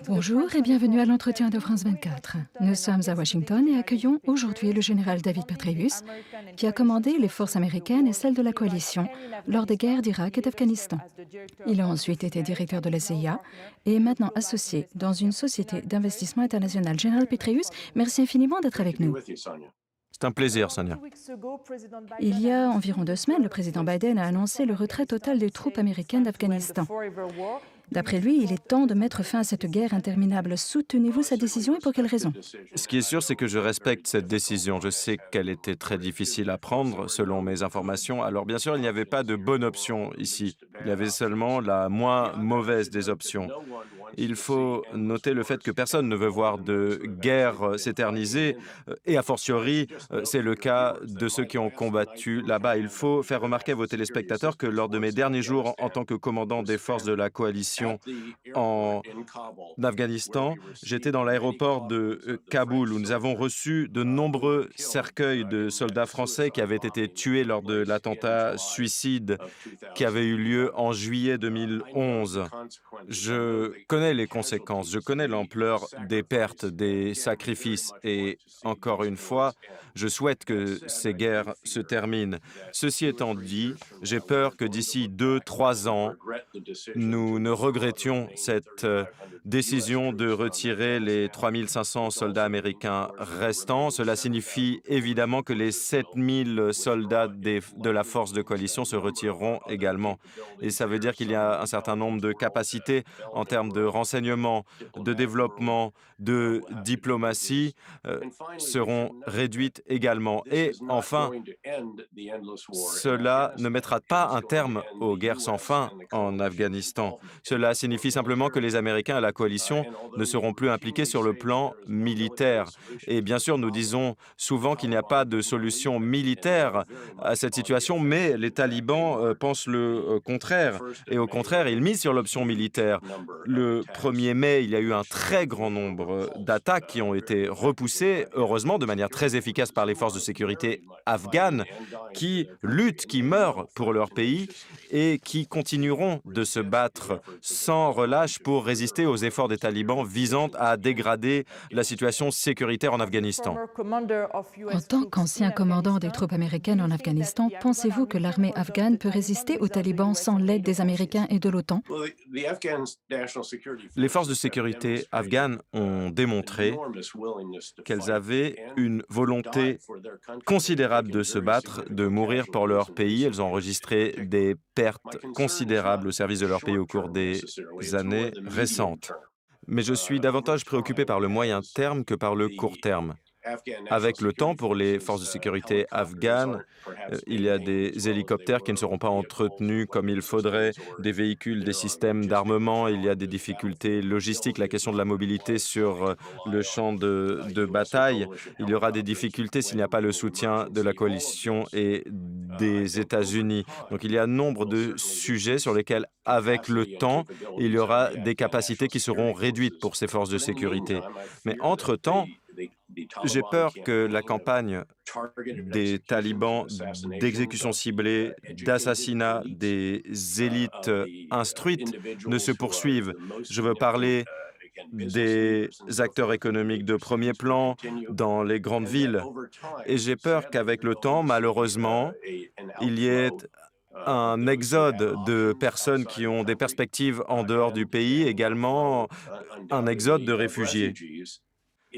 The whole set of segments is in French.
Bonjour et bienvenue à l'entretien de France 24. Nous sommes à Washington et accueillons aujourd'hui le général David Petraeus, qui a commandé les forces américaines et celles de la coalition lors des guerres d'Irak et d'Afghanistan. Il a ensuite été directeur de la CIA et est maintenant associé dans une société d'investissement international. Général Petraeus, merci infiniment d'être avec nous. C'est un plaisir, Sonia. Il y a environ 2 semaines, le président Biden a annoncé le retrait total des troupes américaines d'Afghanistan. D'après lui, il est temps de mettre fin à cette guerre interminable. Soutenez-vous sa décision et pour quelles raisons? Ce qui est sûr, c'est que je respecte cette décision. Je sais qu'elle était très difficile à prendre, selon mes informations. Alors, bien sûr, il n'y avait pas de bonne option ici. Il y avait seulement la moins mauvaise des options. Il faut noter le fait que personne ne veut voir de guerre s'éterniser, et a fortiori, c'est le cas de ceux qui ont combattu là-bas. Il faut faire remarquer à vos téléspectateurs que lors de mes derniers jours en tant que commandant des forces de la coalition en Afghanistan, j'étais dans l'aéroport de Kaboul où nous avons reçu de nombreux cercueils de soldats français qui avaient été tués lors de l'attentat suicide qui avait eu lieu en juillet 2011. Je connais les conséquences, je connais l'ampleur des pertes, des sacrifices et encore une fois, je souhaite que ces guerres se terminent. Ceci étant dit, j'ai peur que d'ici 2, 3 ans, nous ne regrettions cette décision de retirer les 3500 soldats américains restants. Cela signifie évidemment que les 7000 soldats de la force de coalition se retireront également. Et ça veut dire qu'il y a un certain nombre de capacités en termes de renseignement, de développement, de diplomatie seront réduites également. Et enfin, cela ne mettra pas un terme aux guerres sans fin en Afghanistan. Cela signifie simplement que les Américains à la coalition ne seront plus impliqués sur le plan militaire. Et bien sûr, nous disons souvent qu'il n'y a pas de solution militaire à cette situation, mais les talibans pensent le contraire. Et au contraire, ils misent sur l'option militaire. Le 1er mai, il y a eu un très grand nombre d'attaques qui ont été repoussées, heureusement, de manière très efficace par les forces de sécurité afghanes, qui luttent, qui meurent pour leur pays et qui continueront de se battre sans relâche pour résister aux efforts des talibans visant à dégrader la situation sécuritaire en Afghanistan. En tant qu'ancien commandant des troupes américaines en Afghanistan, pensez-vous que l'armée afghane peut résister aux talibans sans l'aide des Américains et de l'OTAN? Les forces de sécurité afghanes ont démontré qu'elles avaient une volonté considérable de se battre, de mourir pour leur pays. Elles ont enregistré des pertes considérables au service de leur pays au cours des années récentes. Mais je suis davantage préoccupé par le moyen terme que par le court terme. Avec le temps, pour les forces de sécurité afghanes, il y a des hélicoptères qui ne seront pas entretenus comme il faudrait, des véhicules, des systèmes d'armement, il y a des difficultés logistiques, la question de la mobilité sur le champ de bataille. Il y aura des difficultés s'il n'y a pas le soutien de la coalition et des États-Unis. Donc il y a nombre de sujets sur lesquels, avec le temps, il y aura des capacités qui seront réduites pour ces forces de sécurité. Mais entre-temps, j'ai peur que la campagne des talibans d'exécution ciblée, d'assassinat des élites instruites ne se poursuive. Je veux parler des acteurs économiques de premier plan dans les grandes villes. Et j'ai peur qu'avec le temps, malheureusement, il y ait un exode de personnes qui ont des perspectives en dehors du pays, également un exode de réfugiés.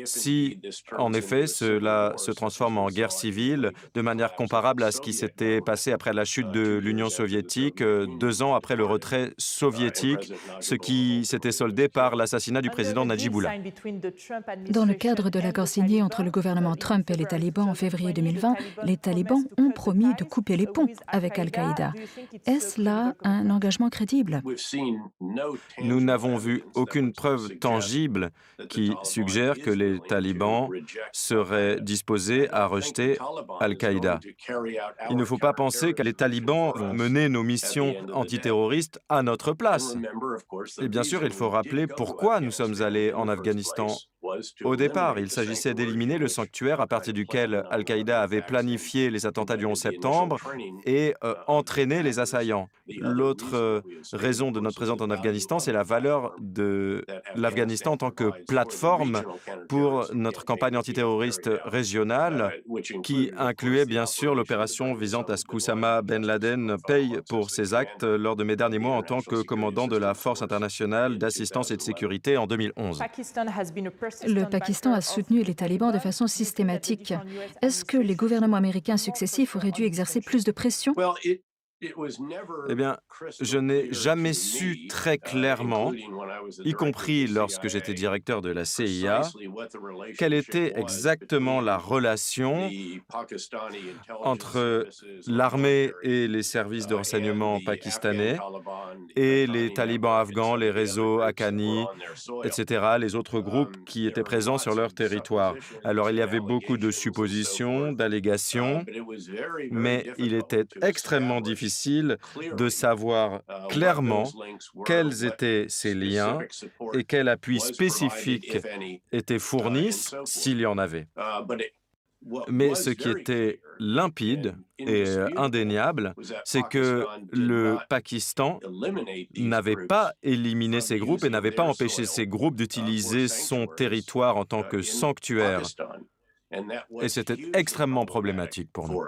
Si, en effet, cela se transforme en guerre civile, de manière comparable à ce qui s'était passé après la chute de l'Union soviétique, 2 ans après le retrait soviétique, ce qui s'était soldé par l'assassinat du président Najibullah. Dans le cadre de l'accord signé entre le gouvernement Trump et les talibans en février 2020, les talibans ont promis de couper les ponts avec Al-Qaïda. Est-ce là un engagement crédible? Nous n'avons vu aucune preuve tangible qui suggère que les talibans seraient disposés à rejeter Al-Qaïda. Il ne faut pas penser que les talibans vont mener nos missions antiterroristes à notre place. Et bien sûr, il faut rappeler pourquoi nous sommes allés en Afghanistan Au départ, il s'agissait d'éliminer le sanctuaire à partir duquel Al-Qaïda avait planifié les attentats du 11 septembre et entraîné les assaillants. L'autre raison de notre présence en Afghanistan, c'est la valeur de l'Afghanistan en tant que plateforme pour notre campagne antiterroriste régionale, qui incluait bien sûr l'opération visant à ce qu'Oussama Ben Laden paye pour ses actes lors de mes derniers mois en tant que commandant de la Force internationale d'assistance et de sécurité en 2011. Le Pakistan a soutenu les talibans de façon systématique. Est-ce que les gouvernements américains successifs auraient dû exercer plus de pression? Eh bien, je n'ai jamais su très clairement, y compris lorsque j'étais directeur de la CIA, quelle était exactement la relation entre l'armée et les services de renseignement pakistanais et les talibans afghans, les réseaux Haqqani, etc., les autres groupes qui étaient présents sur leur territoire. Alors, il y avait beaucoup de suppositions, d'allégations, mais il était extrêmement difficile de savoir clairement quels étaient ces liens et quel appui spécifique était fourni, s'il y en avait. Mais ce qui était limpide et indéniable, c'est que le Pakistan n'avait pas éliminé ces groupes et n'avait pas empêché ces groupes d'utiliser son territoire en tant que sanctuaire. Et c'était extrêmement problématique pour nous.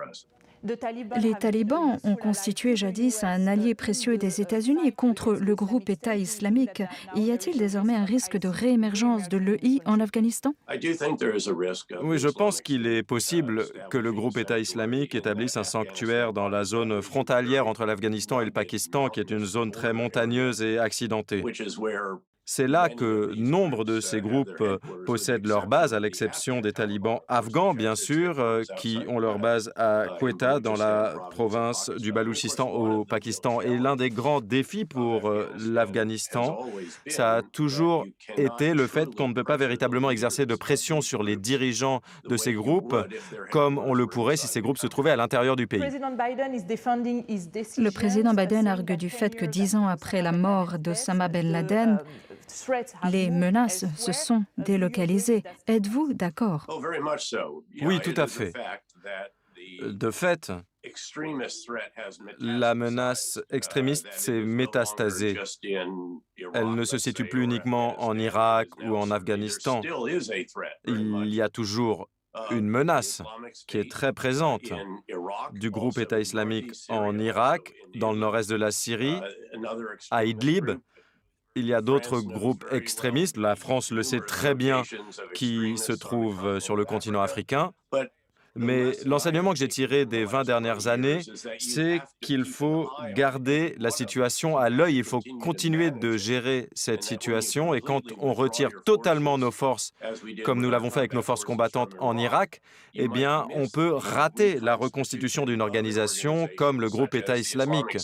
Les talibans ont constitué jadis un allié précieux des États-Unis contre le groupe État islamique. Y a-t-il désormais un risque de réémergence de l'EI en Afghanistan? Oui, je pense qu'il est possible que le groupe État islamique établisse un sanctuaire dans la zone frontalière entre l'Afghanistan et le Pakistan, qui est une zone très montagneuse et accidentée. C'est là que nombre de ces groupes possèdent leur base, à l'exception des talibans afghans, bien sûr, qui ont leur base à Quetta, dans la province du Baloutchistan au Pakistan. Et l'un des grands défis pour l'Afghanistan, ça a toujours été le fait qu'on ne peut pas véritablement exercer de pression sur les dirigeants de ces groupes, comme on le pourrait si ces groupes se trouvaient à l'intérieur du pays. Le président Biden argue du fait que 10 ans après la mort d'Osama Ben Laden, les menaces se sont délocalisées. Êtes-vous d'accord? Oui, tout à fait. De fait, la menace extrémiste s'est métastasée. Elle ne se situe plus uniquement en Irak ou en Afghanistan. Il y a toujours une menace qui est très présente du groupe État islamique en Irak, dans le nord-est de la Syrie, à Idlib. Il y a d'autres groupes extrémistes, la France le sait très bien, qui se trouvent sur le continent africain. Mais l'enseignement que j'ai tiré des 20 dernières années, c'est qu'il faut garder la situation à l'œil, il faut continuer de gérer cette situation. Et quand on retire totalement nos forces, comme nous l'avons fait avec nos forces combattantes en Irak, eh bien, on peut rater la reconstitution d'une organisation comme le groupe État islamique,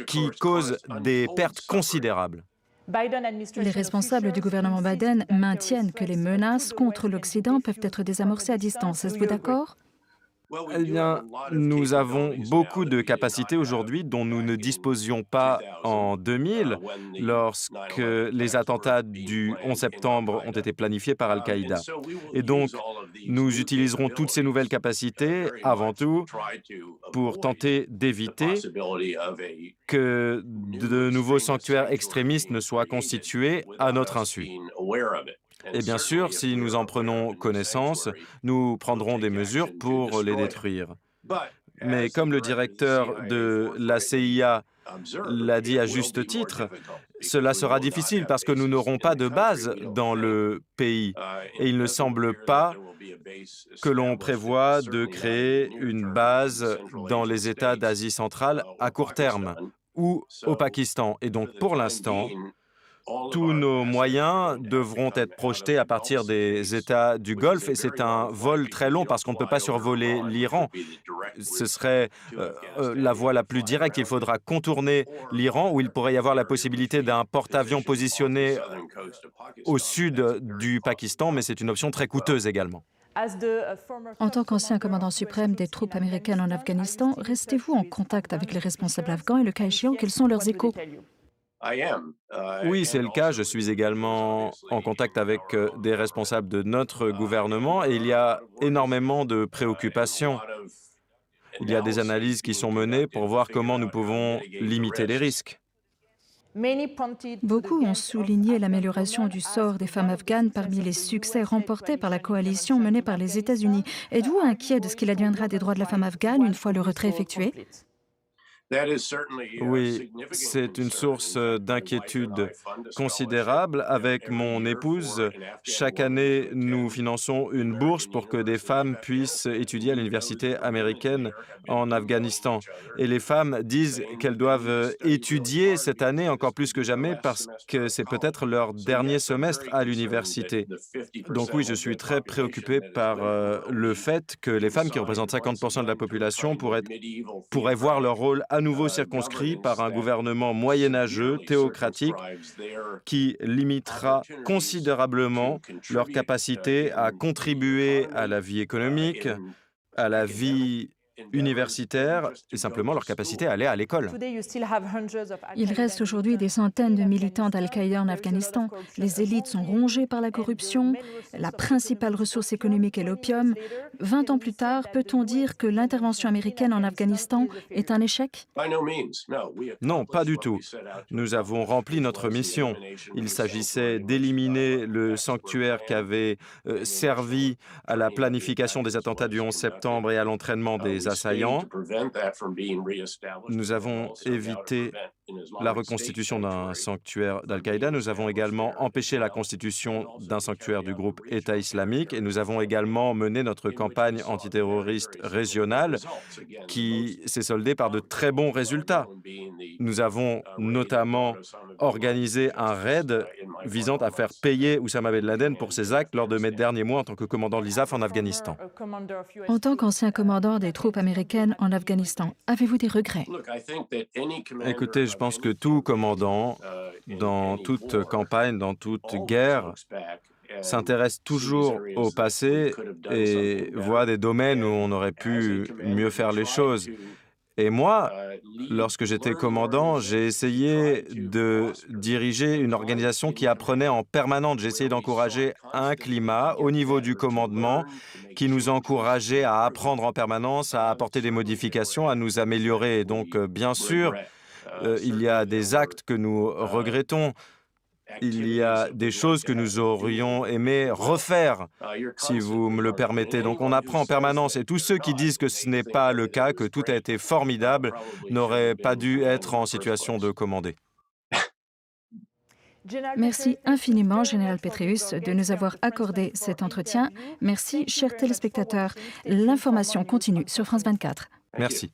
qui cause des pertes considérables. Les responsables du gouvernement Biden maintiennent que les menaces contre l'Occident peuvent être désamorcées à distance. Êtes-vous d'accord? Eh bien, nous avons beaucoup de capacités aujourd'hui dont nous ne disposions pas en 2000, lorsque les attentats du 11 septembre ont été planifiés par Al-Qaïda. Et donc, nous utiliserons toutes ces nouvelles capacités, avant tout, pour tenter d'éviter que de nouveaux sanctuaires extrémistes ne soient constitués à notre insu. Et bien sûr, si nous en prenons connaissance, nous prendrons des mesures pour les détruire. Mais comme le directeur de la CIA l'a dit à juste titre, cela sera difficile parce que nous n'aurons pas de base dans le pays. Et il ne semble pas que l'on prévoit de créer une base dans les États d'Asie centrale à court terme ou au Pakistan. Et donc, pour l'instant, tous nos moyens devront être projetés à partir des États du Golfe et c'est un vol très long parce qu'on ne peut pas survoler l'Iran. Ce serait la voie la plus directe. Il faudra contourner l'Iran où il pourrait y avoir la possibilité d'un porte-avions positionné au sud du Pakistan, mais c'est une option très coûteuse également. En tant qu'ancien commandant suprême des troupes américaines en Afghanistan, restez-vous en contact avec les responsables afghans et le cas échéant, quels sont leurs échos? Oui, c'est le cas. Je suis également en contact avec des responsables de notre gouvernement et il y a énormément de préoccupations. Il y a des analyses qui sont menées pour voir comment nous pouvons limiter les risques. Beaucoup ont souligné l'amélioration du sort des femmes afghanes parmi les succès remportés par la coalition menée par les États-Unis. Êtes-vous inquiet de ce qu'il adviendra des droits de la femme afghane une fois le retrait effectué? Oui, c'est une source d'inquiétude considérable. Avec mon épouse, chaque année, nous finançons une bourse pour que des femmes puissent étudier à l'université américaine en Afghanistan. Et les femmes disent qu'elles doivent étudier cette année encore plus que jamais parce que c'est peut-être leur dernier semestre à l'université. Donc oui, je suis très préoccupé par le fait que les femmes qui représentent 50% de la population pourraient voir leur rôle à nouveau circonscrit par un gouvernement moyenâgeux, théocratique, qui limitera considérablement leur capacité à contribuer à la vie économique, à la vie universitaire et simplement leur capacité à aller à l'école. Il reste aujourd'hui des centaines de militants d'Al-Qaïda en Afghanistan. Les élites sont rongées par la corruption. La principale ressource économique est l'opium. 20 ans plus tard, peut-on dire que l'intervention américaine en Afghanistan est un échec? Non, pas du tout. Nous avons rempli notre mission. Il s'agissait d'éliminer le sanctuaire qui avait servi à la planification des attentats du 11 septembre et à l'entraînement des assaillants. Nous avons évité la reconstitution d'un sanctuaire d'Al-Qaïda. Nous avons également empêché la constitution d'un sanctuaire du groupe État islamique et nous avons également mené notre campagne antiterroriste régionale qui s'est soldée par de très bons résultats. Nous avons notamment organisé un raid visant à faire payer Oussama Ben Laden pour ses actes lors de mes derniers mois en tant que commandant de l'ISAF en Afghanistan. En tant qu'ancien commandant des troupes américaines en Afghanistan, avez-vous des regrets? Écoutez, je pense que tout commandant, dans toute campagne, dans toute guerre, s'intéresse toujours au passé et voit des domaines où on aurait pu mieux faire les choses. Et moi, lorsque j'étais commandant, j'ai essayé de diriger une organisation qui apprenait en permanence. J'ai essayé d'encourager un climat au niveau du commandement qui nous encourageait à apprendre en permanence, à apporter des modifications, à nous améliorer. Et donc, bien sûr, il y a des actes que nous regrettons. Il y a des choses que nous aurions aimé refaire, si vous me le permettez. Donc on apprend en permanence et tous ceux qui disent que ce n'est pas le cas, que tout a été formidable, n'auraient pas dû être en situation de commander. Merci infiniment, Général Petraeus, de nous avoir accordé cet entretien. Merci, chers téléspectateurs. L'information continue sur France 24. Merci.